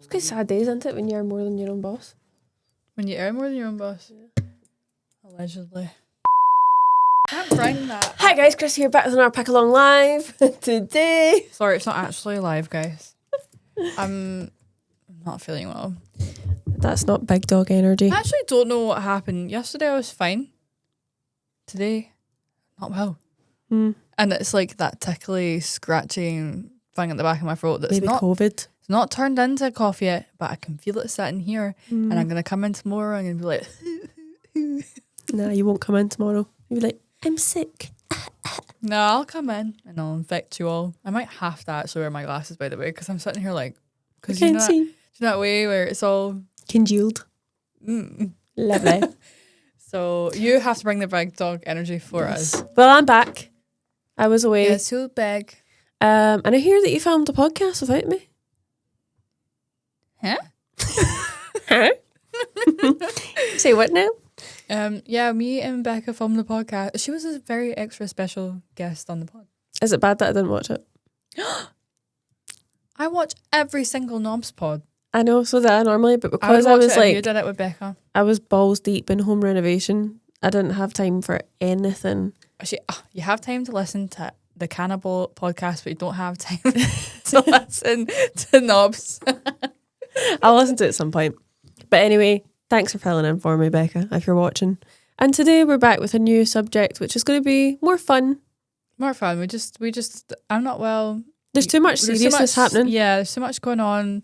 quite sad days, isn't it, when you are more than your own boss? When you are more than your own boss? Yeah. Allegedly. Can't bring that. Hi guys, Chris here, back with another Pack Along Live today. Sorry, it's not actually live, guys. I'm not feeling well. That's not big dog energy. I actually don't know what happened. Yesterday I was fine. Today, not well. And it's like that tickly, scratching thing at the back of my throat that's Maybe not COVID. It's not turned into cough yet, but I can feel it sitting here. And I'm going to come in tomorrow and be like... Nah, you won't come in tomorrow. You'll be like, I'm sick. No, I'll come in and I'll infect you all. I might have to actually wear my glasses, by the way, because I'm sitting here like... I can't see. You know that way where it's all... Congealed. Lovely. So you have to bring the big dog energy for us. Well, I'm back. I was away. Yeah, so big. And I hear that you filmed a podcast without me. Huh? Huh? Say what now? Yeah, me and Becca filmed the podcast. She was a very extra special guest on the pod. Is it bad that I didn't watch it? I watch every single Knobs pod. I know, so that I normally, but because I was like, you did it with Becca. I was balls deep in home renovation. I didn't have time for anything. Actually, you have time to listen to the Cannibal podcast, but you don't have time to listen to Knobs. I'll listen to it at some point. But anyway, thanks for filling in for me, Becca, if you're watching. And today we're back with a new subject, which is going to be more fun. More fun. We just. I'm not well. There's too much seriousness happening. Yeah, there's so much going on.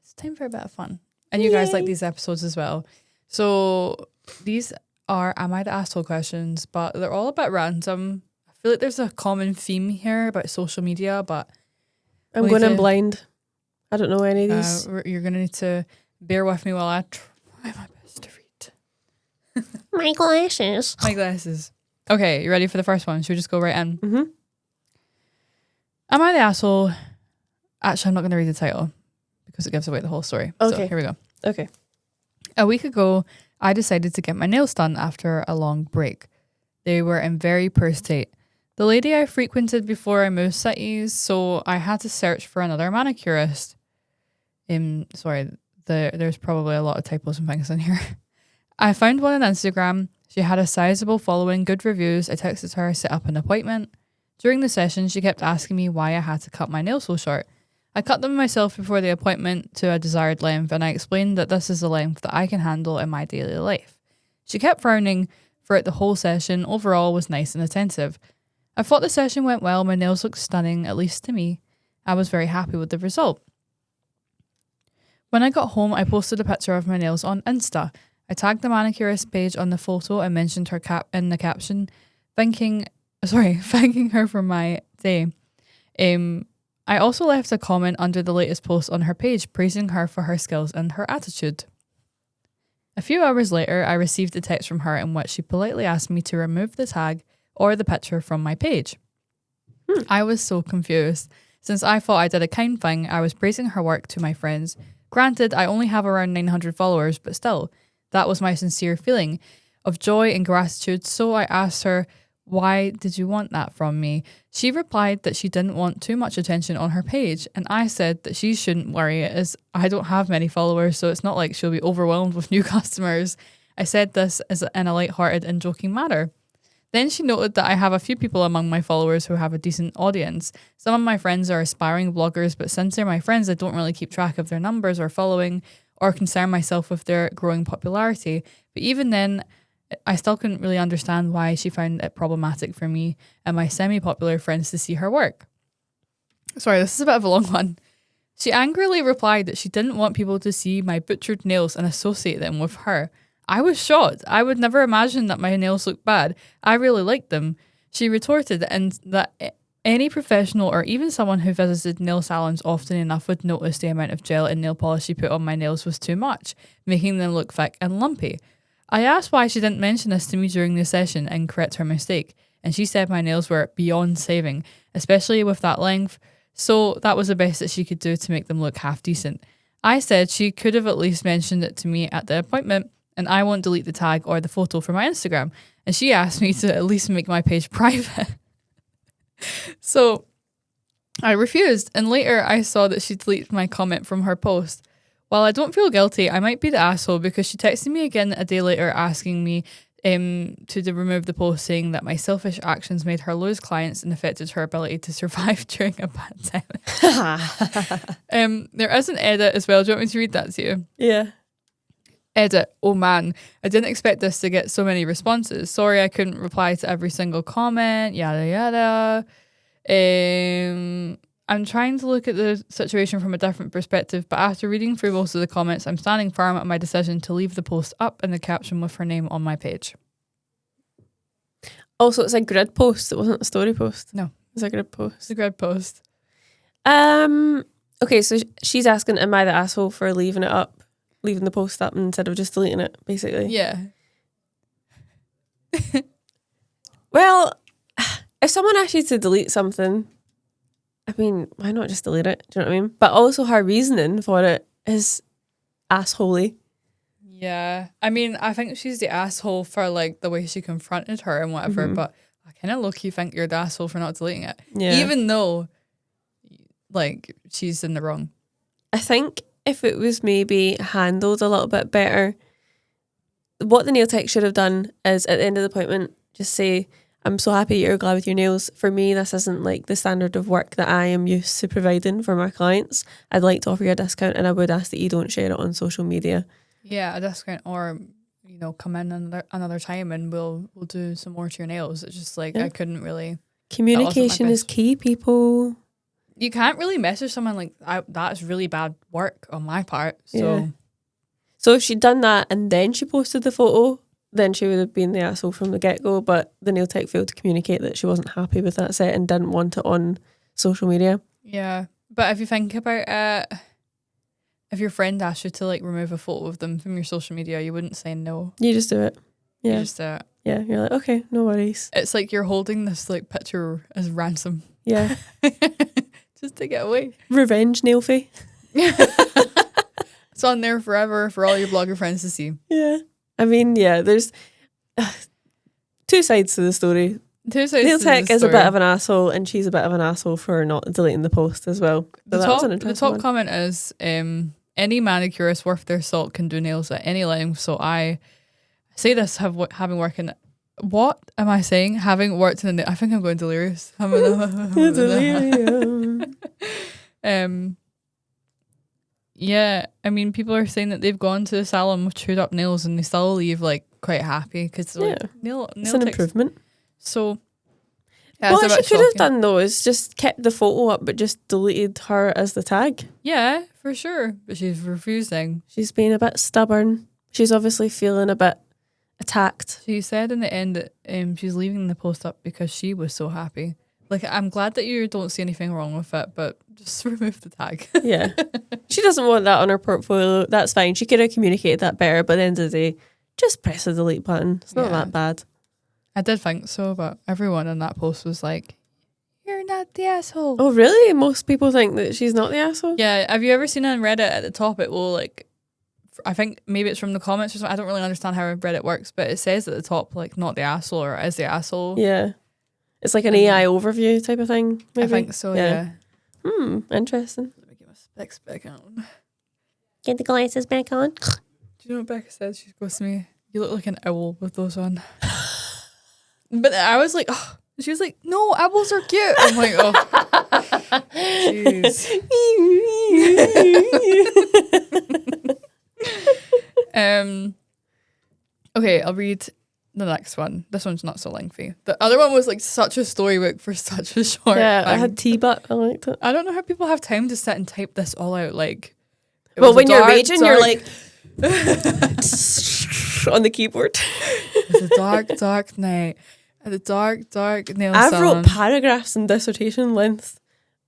It's time for a bit of fun. And you guys like these episodes as well. So these are Am I the Asshole questions, but they're all a bit random. I feel like there's a common theme here about social media, but I'm going in blind. I don't know any of these. You're going to need to bear with me while I try my best to read. My glasses. My glasses. Okay, you ready for the first one? Should we just go right in? Mm-hmm. Am I the asshole? Actually, I'm not going to read the title because it gives away the whole story. Okay. So here we go. Okay. A week ago, I decided to get my nails done after a long break. They were in very poor state. The lady I frequented before I moved cities, so I had to search for another manicurist. There's probably a lot of typos and things in here. I found one on Instagram. She had a sizable following, good reviews. I texted her, set up an appointment. During the session, she kept asking me why I had to cut my nails so short. I cut them myself before the appointment to a desired length, and I explained that this is the length that I can handle in my daily life. She kept frowning throughout the whole session. Overall, was nice and attentive. I thought the session went well. My nails looked stunning, at least to me. I was very happy with the result. When I got home, I posted a picture of my nails on Insta. I tagged the manicurist page on the photo and mentioned her in the caption, thanking her for my day. I also left a comment under the latest post on her page, praising her for her skills and her attitude. A few hours later, I received a text from her in which she politely asked me to remove the tag or the picture from my page. I was so confused. Since I thought I did a kind thing, I was praising her work to my friends. Granted, I only have around 900 followers, but still, that was my sincere feeling of joy and gratitude. So I asked her, why did you want that from me? She replied that she didn't want too much attention on her page, and I said that she shouldn't worry as I don't have many followers, so it's not like she'll be overwhelmed with new customers. I said this as in a light-hearted and joking manner. Then she noted that I have a few people among my followers who have a decent audience. Some of my friends are aspiring bloggers, but since they're my friends, I don't really keep track of their numbers or following or concern myself with their growing popularity. But even then, I still couldn't really understand why she found it problematic for me and my semi-popular friends to see her work. Sorry, this is a bit of a long one. She angrily replied that she didn't want people to see my butchered nails and associate them with her. I was shocked. I would never imagine that my nails looked bad. I really liked them. She retorted that any professional or even someone who visited nail salons often enough would notice the amount of gel and nail polish she put on my nails was too much, making them look thick and lumpy. I asked why she didn't mention this to me during the session and correct her mistake, and she said my nails were beyond saving, especially with that length, so that was the best that she could do to make them look half decent. I said she could have at least mentioned it to me at the appointment, and I won't delete the tag or the photo from my Instagram, and she asked me to at least make my page private. So I refused, and later I saw that she deleted my comment from her post. While I don't feel guilty, I might be the asshole because she texted me again a day later asking me remove the post, saying that my selfish actions made her lose clients and affected her ability to survive during a pandemic. There is an edit as well. Do you want me to read that to you? Yeah. Edit. Oh man, I didn't expect this to get so many responses. Sorry I couldn't reply to every single comment. Yada yada. I'm trying to look at the situation from a different perspective, but after reading through most of the comments, I'm standing firm at my decision to leave the post up and the caption with her name on my page. Also, it's a grid post. It wasn't a story post. No. It's a grid post. It's a grid post. Okay, so she's asking, am I the asshole for leaving the post up instead of just deleting it, basically? Yeah. Well, if someone asks you to delete something, I mean, why not just delete it? Do you know what I mean? But also her reasoning for it is assholey. Yeah. I mean, I think she's the asshole for like the way she confronted her and whatever, but I kind of low-key think you're the asshole for not deleting it. Yeah. Even though like she's in the wrong. I think if it was maybe handled a little bit better, what the nail tech should have done is at the end of the appointment, just say, I'm so happy you're glad with your nails. For me, this isn't like the standard of work that I am used to providing for my clients. I'd like to offer you a discount and I would ask that you don't share it on social media. Yeah, a discount or, come in another time and we'll do some more to your nails. It's just like, I couldn't really. Communication is key, people. You can't really message someone like, that's really bad work on my part. So if she'd done that and then she posted the photo, then she would have been the asshole from the get-go, but the nail tech failed to communicate that she wasn't happy with that set and didn't want it on social media. Yeah, but if you think about if your friend asked you to like remove a photo of them from your social media, you wouldn't say no. You just do it. Yeah. You just do it. Yeah, you're like, okay, no worries. It's like you're holding this like picture as ransom. Yeah. Just to get away. Revenge nail fee. It's on there forever for all your blogger friends to see. Yeah. I mean, yeah, there's two sides to the story. Nail tech is a bit of an asshole and she's a bit of an asshole for not deleting the post as well. So the top comment is, any manicurist worth their salt can do nails at any length. So I say this having worked in... What am I saying? Having worked in I think I'm going delirious. Yeah, I mean, people are saying that they've gone to the salon with chewed up nails and they still leave like quite happy because like, nail it's an improvement. So, what she could have done though is just kept the photo up but just deleted her as the tag. Yeah, for sure. But she's refusing. She's being a bit stubborn. She's obviously feeling a bit attacked. She said in the end that she's leaving the post up because she was so happy. Like, I'm glad that you don't see anything wrong with it, but just remove the tag. Yeah. She doesn't want that on her portfolio. That's fine. She could have communicated that better, but at the end of the day, just press the delete button. It's not that bad. I did think so, but everyone in that post was like, you're not the asshole. Oh, really? Most people think that she's not the asshole? Yeah. Have you ever seen on Reddit at the top, it will like, I think maybe it's from the comments or something. I don't really understand how Reddit works, but it says at the top, like, not the asshole or is the asshole. Yeah. It's like an AI overview type of thing, maybe? I think so, yeah. Interesting. Let me get my specs back on. Get the glasses back on. Do you know what Becca said? She goes to me, you look like an owl with those on. But I was like, oh. She was like, no, owls are cute. I'm like, oh. Jeez. Okay, I'll read the next one. This one's not so lengthy. The other one was like such a storybook for such a short Yeah, thing. I had T-Butt. I liked it. I don't know how people have time to sit and type this all out. Like, well, when you're raging, you're like on the keyboard. It's a dark night. At the dark nail I've salon. wrote paragraphs and dissertation length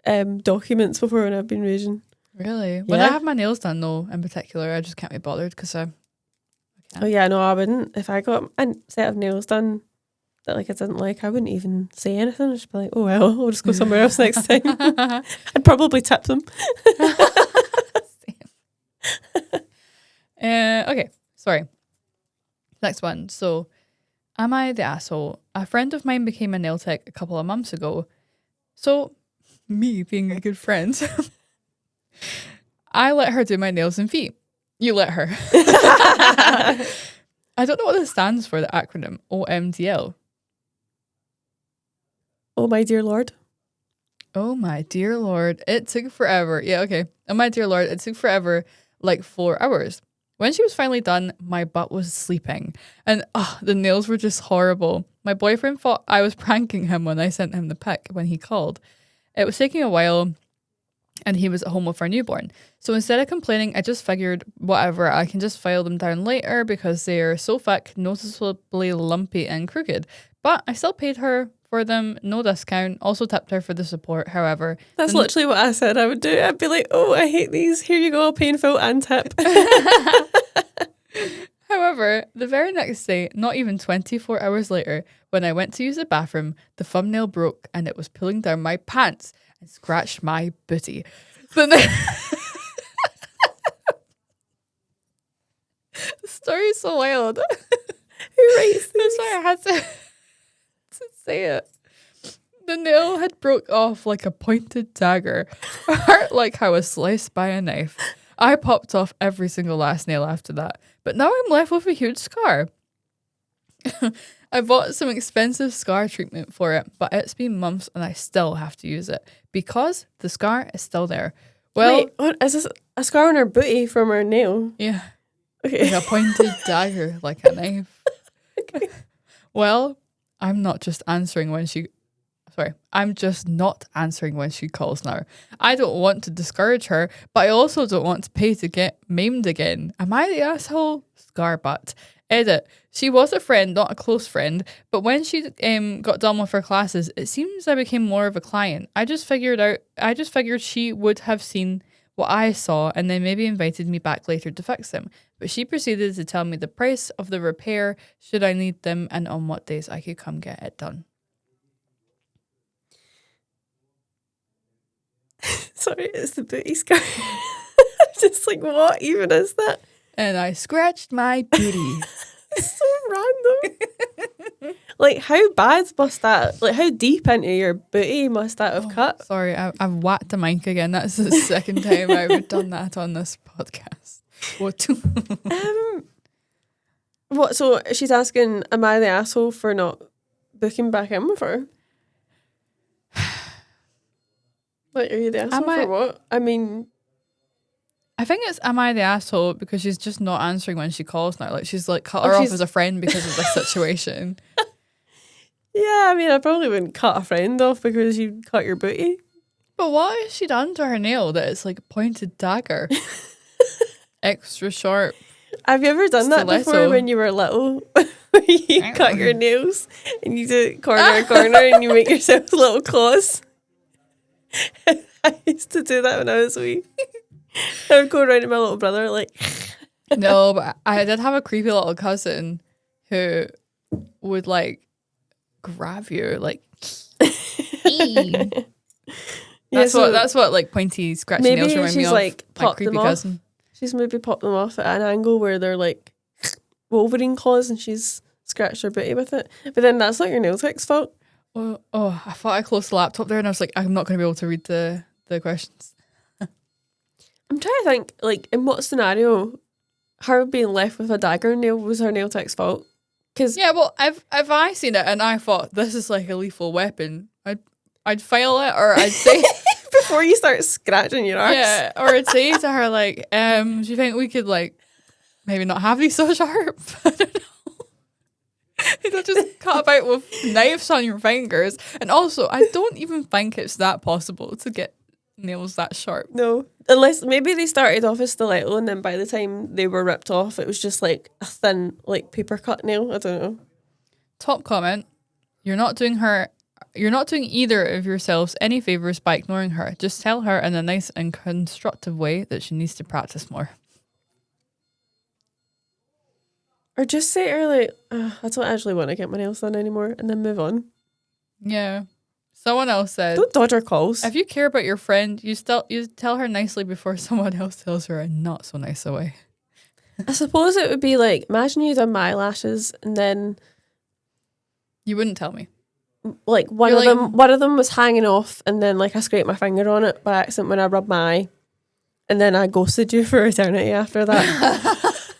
documents before when I've been raging. Really? When I have my nails done, though, in particular, I just can't be bothered because I can't. Oh yeah, no, I wouldn't. If I got a set of nails done that like I didn't like, I wouldn't even say anything. I'd just be like, oh well, I'll just go somewhere else next time. I'd probably tip them. Okay, sorry. Next one. So, am I the asshole? A friend of mine became a nail tech a couple of months ago. So, me being a good friend, I let her do my nails and feet. You let her. I don't know what this stands for, the acronym OMDL. Oh my dear Lord. Oh my dear Lord. It took forever. Yeah, okay. Oh my dear Lord. It took forever, like 4 hours. When she was finally done, my butt was sleeping. And the nails were just horrible. My boyfriend thought I was pranking him when I sent him the pic when he called. It was taking a while and he was at home with our newborn. So instead of complaining, I just figured, whatever, I can just file them down later because they are so thick, noticeably lumpy and crooked. But I still paid her for them, no discount. Also tipped her for the support, however. That's literally what I said I would do. I'd be like, oh, I hate these. Here you go, pay in full and tip. However, the very next day, not even 24 hours later, when I went to use the bathroom, the thumbnail broke and it was pulling down my pants and scratched my booty. The story is so wild. Who writes this? That's why I had to say it. The nail had broke off like a pointed dagger, hurt like I was sliced by a knife. I popped off every single last nail after that, but now I'm left with a huge scar. I bought some expensive scar treatment for it, but it's been months and I still have to use it because the scar is still there. Well, wait, what, is this a scar on her booty from her nail? yeah, Okay. like a pointed dagger, like a knife. Okay. Well, I'm just not answering when she calls now. I don't want to discourage her, but I also don't want to pay to get maimed again. Am I the asshole? Scarbutt. Edit. She was a friend, not a close friend, but when she got done with her classes, it seems I became more of a client. I just figured she would have seen what I saw and then maybe invited me back later to fix them. But she proceeded to tell me the price of the repair, should I need them, and on what days I could come get it done. Sorry, it's the booty scar. Just like, what even is that? And I scratched my booty. It's so random. Like, how bad must that, like, how deep into your booty must that have cut? Sorry, I've whacked the mic again. That's the second time I've done that on this podcast. What? What, so she's asking, am I the asshole for not booking back in with her? Like, are you the asshole for what? I mean, I think it's, am I the asshole because she's just not answering when she calls now. Like, she's like cut her off as a friend because of this situation. Yeah, I mean, I probably wouldn't cut a friend off because you cut your booty. But what has she done to her nail that it's like a pointed dagger? Extra sharp. Have you ever done that before when you were little? You cut your nails and you do corner to corner and you make yourself little claws. I used to do that when I was wee. I would go around to my little brother like... No, but I did have a creepy little cousin who would like grab you like... That's what like pointy scratchy nails remind me of. Like my creepy cousin. She's maybe popped them off at an angle where they're like Wolverine claws and she's scratched her booty with it. But then that's not your nail tech's fault. Oh, I thought I closed the laptop there and I was like, I'm not going to be able to read the questions. I'm trying to think, like, in what scenario her being left with a dagger nail was her nail tech's fault? Cause yeah, well, if I seen it and I thought this is like a lethal weapon, I'd file it, or I'd say before you start scratching your arse. Yeah, or I'd say to her like, do you think we could like maybe not have these so sharp? I don't know. You don't just cut about with knives on your fingers. And also, I don't even think it's that possible to get nails that sharp. No, unless maybe they started off as stiletto and then by the time they were ripped off, it was just like a thin, like paper cut nail. I don't know. Top comment: You're not doing either of yourselves any favors by ignoring her. Just tell her in a nice and constructive way that she needs to practice more. Or just say to her like, I don't actually want to get my nails done anymore, and then move on. Yeah. Someone else said, don't dodge her calls. If you care about your friend, you tell her nicely before someone else tells her a not so nice way. I suppose it would be like, imagine you done my eyelashes and then you wouldn't tell me. Like one of them was hanging off and then like I scraped my finger on it by accident when I rubbed my eye. and then I ghosted you for eternity after that.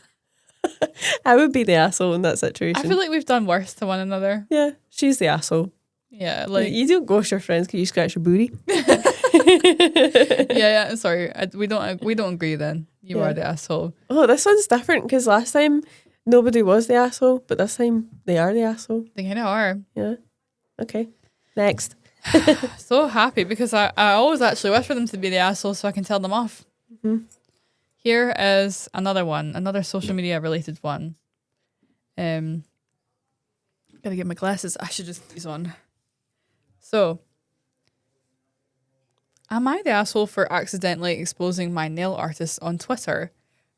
I would be the asshole in that situation. I feel like we've done worse to one another. Yeah, she's the asshole. Yeah, like you don't ghost your friends because you scratch your booty. yeah. Sorry, we don't agree. Then you are the asshole. Oh, this one's different because last time nobody was the asshole, but this time they are the asshole. They kind of are. Yeah. Okay. Next. So happy because I always actually wish for them to be the asshole so I can tell them off. Mm-hmm. Here is another one, another social media related one. Gotta get my glasses. I should just put these on. So, am I the asshole for accidentally exposing my nail artist on Twitter?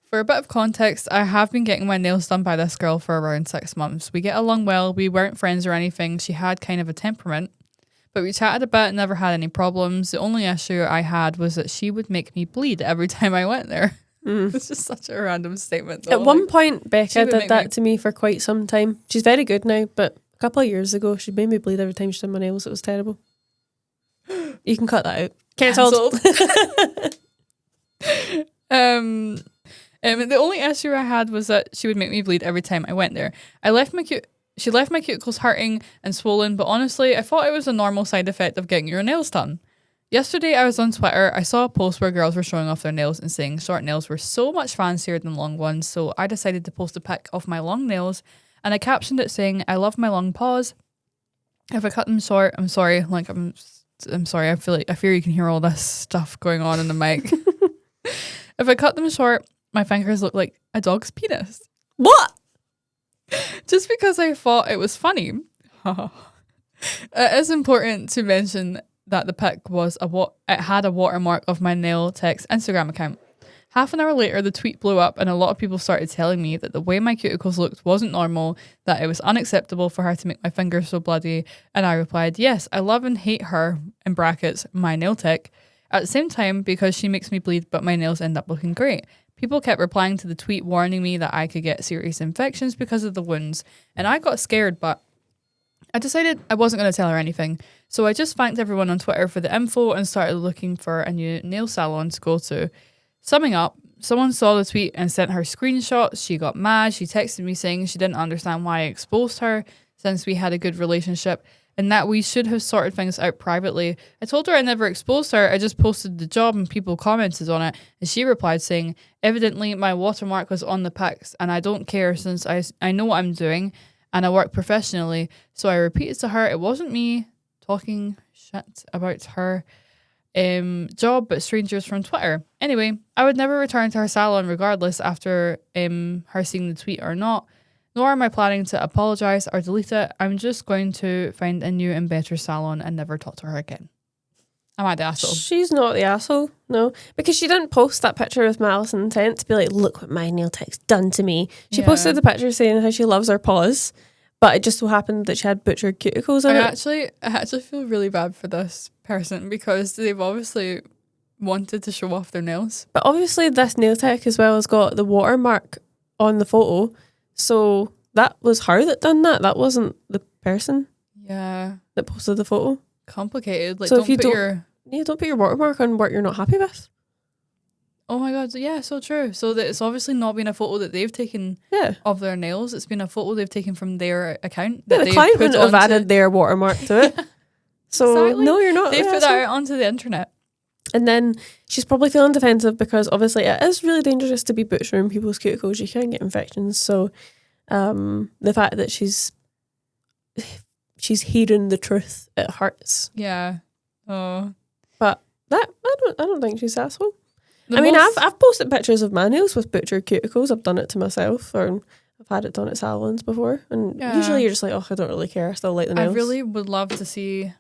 For a bit of context, I have been getting my nails done by this girl for around 6 months. We get along well. We weren't friends or anything. She had kind of a temperament. But we chatted a bit, never had any problems. The only issue I had was that she would make me bleed every time I went there. It's just such a random statement, though. At one point, Becca did that to me for quite some time. She's very good now, but a couple of years ago, she made me bleed every time she did my nails. It was terrible. You can cut that out. Cancelled. The only issue I had was that she would make me bleed every time I went there. She left my cuticles hurting and swollen, but honestly, I thought it was a normal side effect of getting your nails done. Yesterday, I was on Twitter. I saw a post where girls were showing off their nails and saying short nails were so much fancier than long ones, so I decided to post a pic of my long nails, and I captioned it saying, "I love my long paws. If I cut them short, I'm sorry. Like, I'm sorry. I fear you can hear all this stuff going on in the mic. If I cut them short, my fingers look like a dog's penis." What? Just because I thought it was funny. It is important to mention that the pic had a watermark of my nail tech's Instagram account. Half an hour later, the tweet blew up and a lot of people started telling me that the way my cuticles looked wasn't normal, that it was unacceptable for her to make my fingers so bloody, and I replied, yes, I love and hate her, in brackets, my nail tech, at the same time because she makes me bleed but my nails end up looking great. People kept replying to the tweet warning me that I could get serious infections because of the wounds, and I got scared, but I decided I wasn't going to tell her anything. So I just thanked everyone on Twitter for the info and started looking for a new nail salon to go to. Summing up, someone saw the tweet and sent her screenshots. She got mad. She texted me saying she didn't understand why I exposed her since we had a good relationship and that we should have sorted things out privately. I told her I never exposed her. I just posted the job and people commented on it. And she replied saying, evidently my watermark was on the pics and I don't care since I know what I'm doing and I work professionally. So I repeated to her, it wasn't me talking shit about her job, but strangers from Twitter. Anyway, I would never return to her salon regardless after her seeing the tweet or not, nor am I planning to apologise or delete it. I'm just going to find a new and better salon and never talk to her again. Am I the asshole? She's not the asshole, no. Because she didn't post that picture with malice and intent to be like, look what my nail tech's done to me. She posted the picture saying how she loves her paws, but it just so happened that she had butchered cuticles in it. I actually feel really bad for this person because they've obviously wanted to show off their nails. But obviously this nail tech as well has got the watermark on the photo. So that was her that done that. That wasn't the person that posted the photo. Complicated. Like, so don't put your watermark on what you're not happy with. Oh my god, yeah, so true. So that it's obviously not been a photo that they've taken of their nails. It's been a photo they've taken from their account. That the client wouldn't have added their watermark to it. So exactly. No, you're not. They put that out onto the internet. And then she's probably feeling defensive because obviously it is really dangerous to be butchering people's cuticles. You can get infections. So the fact that she's hearing the truth, it hurts. Yeah. Oh. But that I don't think she's asshole. I've posted pictures of my nails with butchered cuticles. I've done it to myself, or I've had it done at salons before. And usually you're just like, oh, I don't really care. I still like the nails. I really would love to see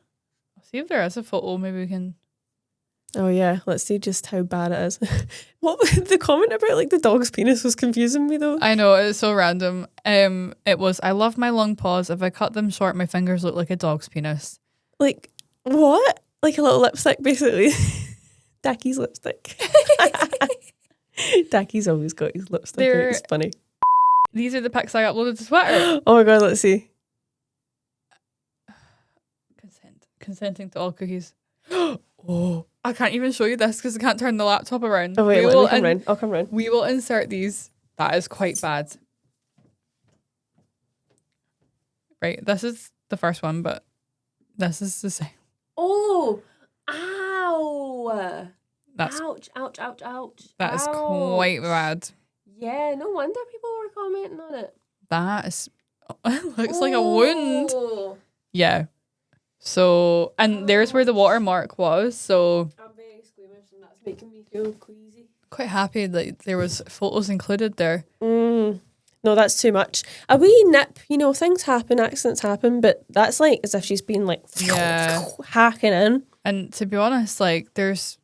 if there is a photo. Maybe we can. Oh yeah, let's see just how bad it is. What the comment about like the dog's penis was confusing me though. I know, it's so random. It was, I love my long paws. If I cut them short, my fingers look like a dog's penis. Like what? Like a little lipstick, basically. Dackie's lipstick. Dackie's always got his lipstick. It's funny. These are the pics I uploaded to Twitter. Oh my god, let's see. Consenting to all cookies. Oh. I can't even show you this because I can't turn the laptop around. Oh wait, let me come round. I'll come round. We will insert these. That is quite bad. Right, this is the first one, but this is the same. Oh, ow! That's ouch! Ouch! Ouch! Ouch! that is quite bad. Yeah, no wonder people were commenting on it. That is. It looks like a wound. Yeah. So, and there's where the watermark was. So I'm very squeamish, and that's making me feel queasy. Quite happy that there was photos included there. No, that's too much. A wee nip, things happen, accidents happen, but that's like as if she's been like hacking in. And to be honest, like there's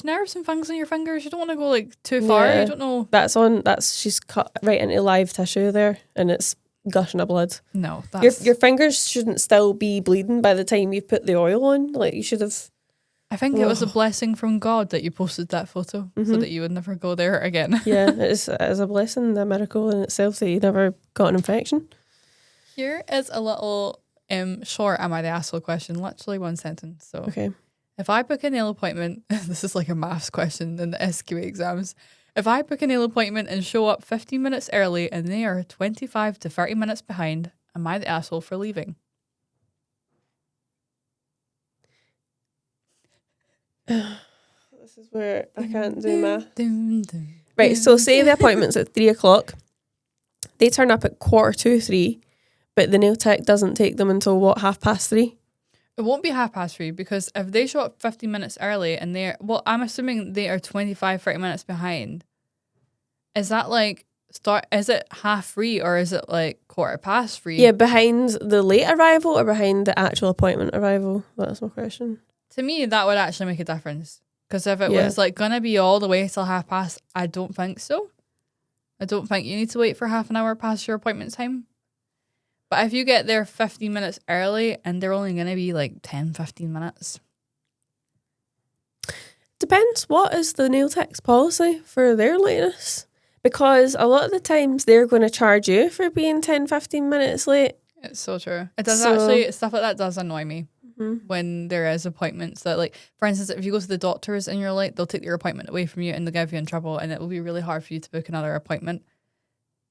nerves and things in your fingers. You don't want to go like too far. Yeah. You don't know. She's cut right into live tissue there, and it's gushing of blood. No, that's your fingers shouldn't still be bleeding by the time you put the oil on. Like you should have. I think it was a blessing from God that you posted that photo so that you would never go there again. Yeah, it is a blessing, a miracle in itself that you never got an infection. Here is a little short am I the asshole question, literally one sentence. So okay. If I book a nail appointment, this is like a maths question in the SQA exams. If I book a nail appointment and show up 15 minutes early and they are 25 to 30 minutes behind, am I the asshole for leaving? This is where I can't do math. Right, so say the appointment's at 3:00. They turn up at 3:15, but the nail tech doesn't take them until what, 3:30? It won't be 3:30 because if they show up 15 minutes early and I'm assuming they are 25, 30 minutes behind. Is that like is it 3:30 or is it like 3:15? Yeah, behind the late arrival or behind the actual appointment arrival? That's my question. To me, that would actually make a difference. Because if it was like going to be all the way till 3:30, I don't think so. I don't think you need to wait for half an hour past your appointment time. But if you get there 15 minutes early and they're only going to be like 10, 15 minutes. Depends. What is the nail tech's policy for their lateness? Because a lot of the times they're going to charge you for being 10, 15 minutes late. It's so true. It does actually, stuff like that does annoy me. When there is appointments that, like, for instance, if you go to the doctors and you're late, they'll take your appointment away from you and they'll give you in trouble and it will be really hard for you to book another appointment.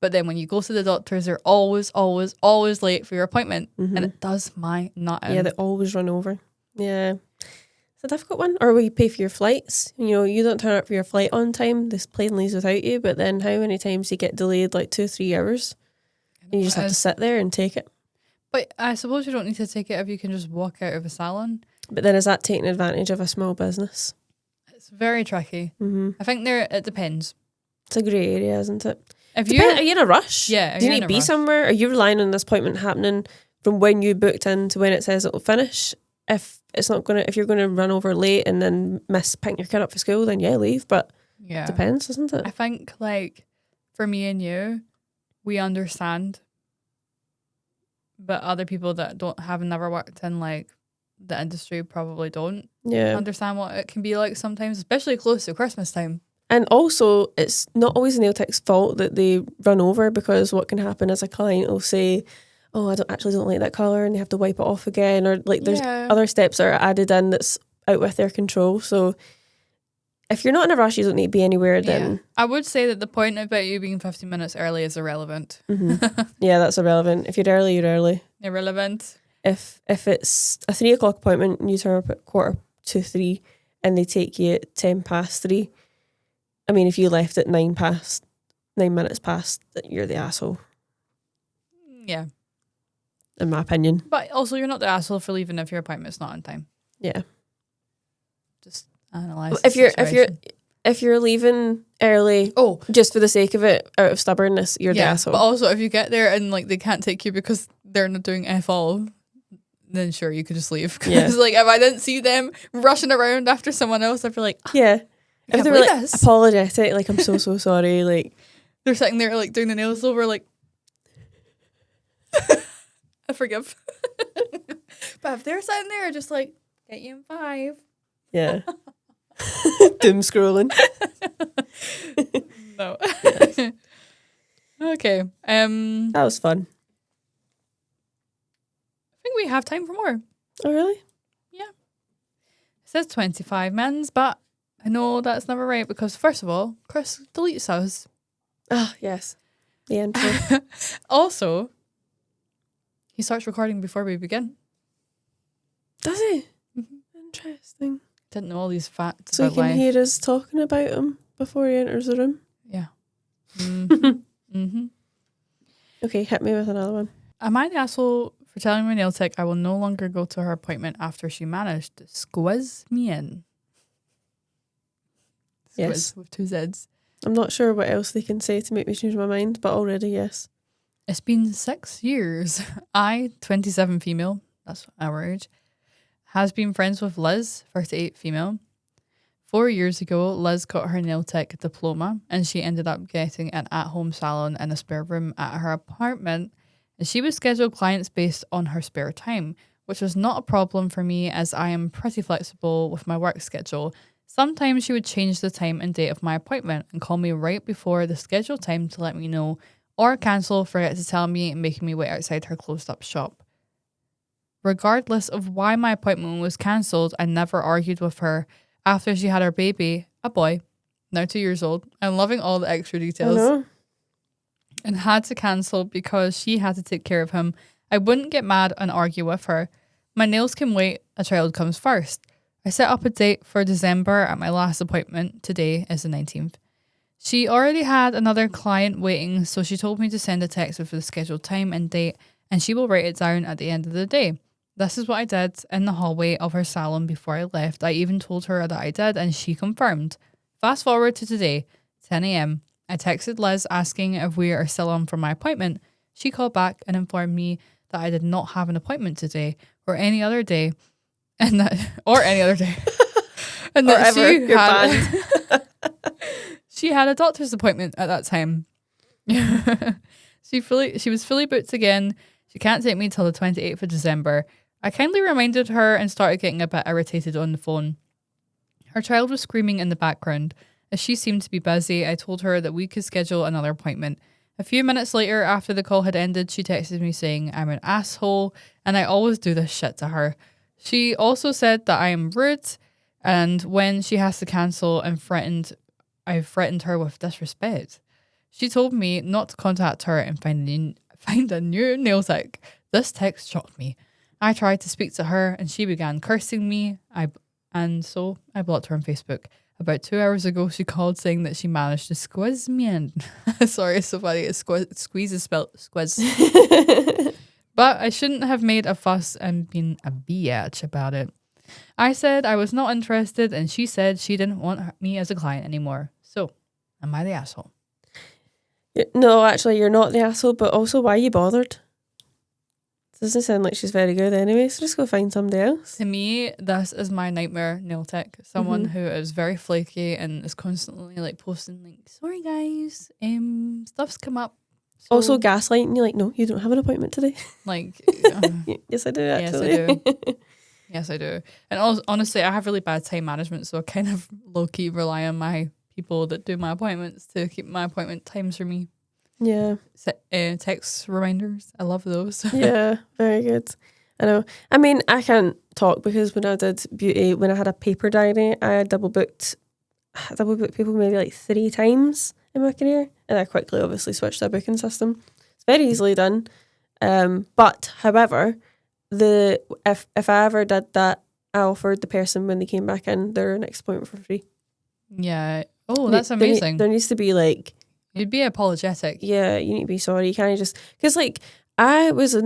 But then when you go to the doctors, they're always, always, always late for your appointment and it does my nut in. Yeah, they always run over. Yeah. It's a difficult one. Or will you pay for your flights? You don't turn up for your flight on time. This plane leaves without you, but then how many times you get delayed like 2-3 hours? And you just have to sit there and take it. But I suppose you don't need to take it if you can just walk out of a salon. But then is that taking advantage of a small business? It's very tricky. I think it depends. It's a grey area, isn't it? Are you in a rush? Yeah. Do you need to be somewhere? Are you relying on this appointment happening from when you booked in to when it says it'll finish? If you're gonna run over late and then miss picking your kid up for school, then leave. But it depends, isn't it? I think like for me and you, we understand. But other people that have never worked in like the industry probably don't understand what it can be like sometimes, especially close to Christmas time. And also, it's not always the nail tech's fault that they run over, because what can happen is a client will say, "Oh, I don't like that colour," and they have to wipe it off again, or like there's other steps that are added in that's out with their control. So if you're not in a rush, you don't need to be anywhere. Then I would say that the point about you being 15 minutes early is irrelevant. Yeah, that's irrelevant. If you're early, you're early. Irrelevant. If it's a 3:00 appointment and you turn up at 2:45 and they take you at 3:10. I mean, if you left at 9 minutes past, you're the asshole. Yeah. In my opinion. But also, you're not the asshole for leaving if your appointment's not on time. Yeah. Just analyze. If you're leaving early, just for the sake of it, out of stubbornness, you're the asshole. But also, if you get there and like they can't take you because they're not doing F all, then sure, you could just leave. Because like if I didn't see them rushing around after someone else, I'd be like, if they were like apologetic, like I'm so sorry, like they're sitting there like doing the nails over, like I forgive. But if they're sitting there just like, get you in 5. Yeah. Doom scrolling. No. Okay. That was fun. I think we have time for more. Oh really? Yeah. It says 25 mins, but I know that's never right because, first of all, Chris deletes us. Ah, yes. The intro. Also, he starts recording before we begin. Does he? Mm-hmm. Interesting. Didn't know all these facts So you about can life. hear us talking about him before he enters the room? Yeah. Mm-hmm. Okay, hit me with another one. Am I the asshole for telling my nail tech I will no longer go to her appointment after she managed to squiz me in? Squiz Yes. with 2 Z's. I'm not sure what else they can say to make me change my mind, but already, yes. It's been 6 years. I, 27 female, that's our age, has been friends with Liz, 38 female. 4 years ago, Liz got her nail tech diploma and she ended up getting an at-home salon and a spare room at her apartment. And she would schedule clients based on her spare time, which was not a problem for me as I am pretty flexible with my work schedule. Sometimes she would change the time and date of my appointment and call me right before the scheduled time to let me know, or cancel, forget to tell me, and making me wait outside her closed-up shop. Regardless of why my appointment was cancelled, I never argued with her. After she had her baby, a boy, now 2 years old, I'm loving all the extra I details, know. and had to cancel because she had to take care of him, I wouldn't get mad and argue with her. My nails can wait, a child comes first. I set up a date for December at my last appointment. Today is the 19th. She already had another client waiting, so she told me to send a text with the scheduled time and date, and she will write it down at the end of the day. This is what I did in the hallway of her salon before I left. I even told her that I did, and she confirmed. Fast forward to today, 10 a.m. I texted Liz asking if we are still on for my appointment. She called back and informed me that I did not have an appointment today or any other day, and that and that she had a doctor's appointment at that time. She was fully booked again. She can't take me till the 28th of December. I kindly reminded her and started getting a bit irritated on the phone. Her child was screaming in the background. As she seemed to be busy, I told her that we could schedule another appointment. A few minutes later, after the call had ended, she texted me saying I'm an asshole and I always do this shit to her. She also said that I am rude, and when she has to cancel and I threatened her with disrespect. She told me not to contact her and find a new nail tech. This text shocked me. I tried to speak to her and she began cursing me. So I blocked her on Facebook. About 2 hours ago, she called saying that she managed to squiz me in. Sorry, it's so funny. Squeeze is spelled squiz. But I shouldn't have made a fuss and been a bitch about it. I said I was not interested and she said she didn't want me as a client anymore. So, am I the asshole? No, actually, you're not the asshole, but also, why are you bothered? Doesn't sound like she's very good anyway, so just go find somebody else. To me, this is my nightmare nail tech. Someone who is very flaky and is constantly like posting like, sorry guys, stuff's come up. So, Also gaslighting you, like, no, you don't have an appointment today. like, Yes, I do, actually. Yes, I do. Yes, I do. And also, honestly, I have really bad time management, so I kind of low-key rely on my people that do my appointments to keep my appointment times for me. Yeah. Text reminders. I love those. Yeah, very good. I know. I mean, I can't talk because when I did beauty, when I had a paper diary, I double booked people maybe like 3 times in my career, and I quickly obviously switched to a booking system. It's very easily done. But however, if I ever did that, I offered the person when they came back in their next appointment for free. Yeah. Oh, that's amazing. There needs to be like, you'd be apologetic. Yeah, you need to be sorry. You can't just, because like I was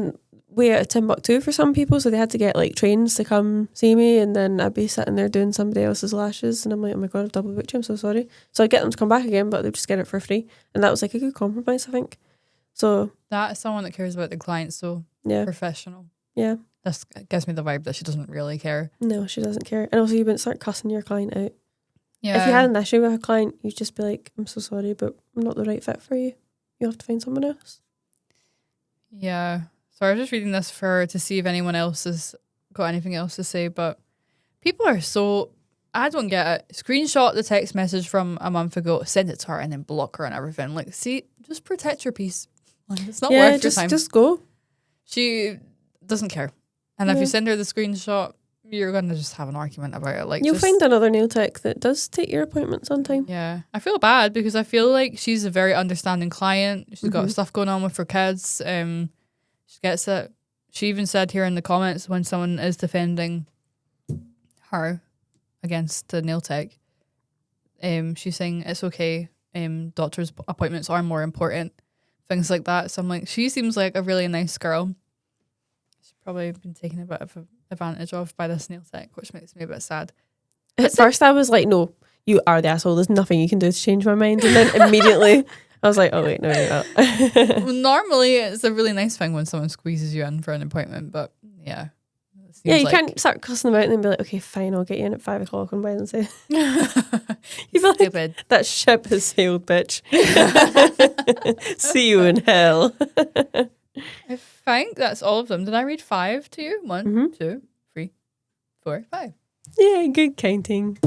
way out of Timbuktu for some people, so they had to get like trains to come see me, and then I'd be sitting there doing somebody else's lashes, and I'm like, oh my god, I've double booked you, I'm so sorry. So I'd get them to come back again, but they'd just get it for free, and that was like a good compromise, I think. So that is someone that cares about the client, so yeah, professional. Yeah, this gives me the vibe that she doesn't really care. No, she doesn't care, and also you wouldn't start cussing your client out. Yeah. If you had an issue with a client, you'd just be like, I'm so sorry, but I'm not the right fit for you. You'll have to find someone else. Yeah. So I was just reading this to see if anyone else has got anything else to say, but people are so, I don't get it. Screenshot the text message from a month ago, send it to her, and then block her and everything. Like, see, just protect your peace. Like, it's not worth your time. Just go. She doesn't care. And if you send her the screenshot, you're going to just have an argument about it. Like, You'll just, find another nail tech that does take your appointments on time. Yeah. I feel bad because I feel like she's a very understanding client. She's got stuff going on with her kids. She gets it. She even said here in the comments when someone is defending her against the nail tech, she's saying it's okay. Doctor's appointments are more important. Things like that. So I'm like, she seems like a really nice girl. She's probably been taken a bit of advantage of by this nail tech, which makes me a bit sad. At first I was like, no, you are the asshole. There's nothing you can do to change my mind. And then immediately I was like, oh wait, no, you're not. Normally it's a really nice thing when someone squeezes you in for an appointment, but yeah. Yeah, you can't start cussing them out and then be like, okay, fine, I'll get you in at 5 o'clock on Wednesday. You'd be like, stupid. That ship has sailed, bitch. See you in hell. I think that's all of them. Did I read 5 to you? 1, 2, 3, 4, 5. Yeah, good counting.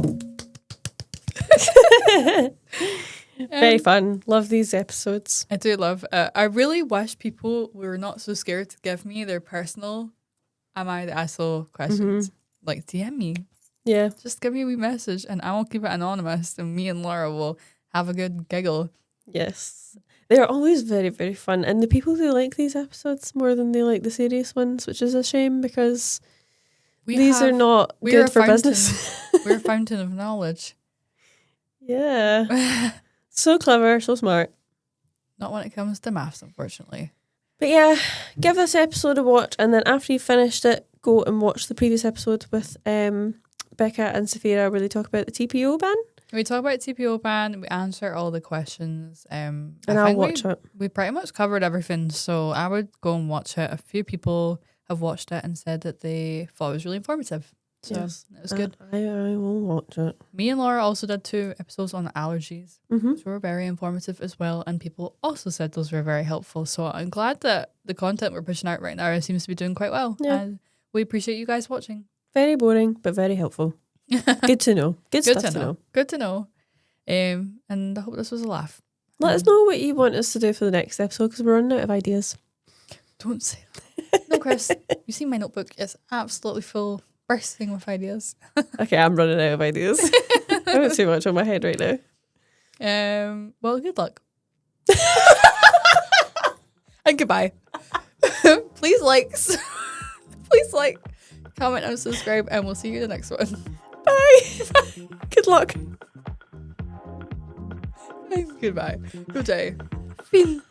Very fun. Love these episodes. I do love I really wish people were not so scared to give me their personal am I the asshole questions. Like, DM me. Yeah. Just give me a wee message and I will keep it anonymous and me and Laura will have a good giggle. Yes. They're always very, very fun. And the people who like these episodes more than they like the serious ones, which is a shame because these are not good for business. We're a fountain of knowledge. Yeah. So clever, so smart. Not when it comes to maths, unfortunately. But yeah, give this episode a watch, and then after you've finished it, go and watch the previous episode with Becca and Saphira where they talk about the TPO ban. We talk about TPO ban, we answer all the questions. And I'll watch it. We pretty much covered everything, so I would go and watch it. A few people have watched it and said that they thought it was really informative. So yes. it was good. I will watch it. Me and Laura also did 2 episodes on allergies, which were very informative as well. And people also said those were very helpful. So I'm glad that the content we're pushing out right now seems to be doing quite well. Yeah. And we appreciate you guys watching. Very boring, but very helpful. Good to know. Good stuff to know. Good to know. And I hope this was a laugh. Let us know what you want us to do for the next episode because we're running out of ideas. Don't say that. No, Chris. You see my notebook? It's absolutely full. Bursting with ideas. Okay, I'm running out of ideas. I have too much on my head right now. Well, good luck. And goodbye. Please like, comment, and subscribe, and we'll see you in the next one. Bye. Good luck. Goodbye. Good day. Fin.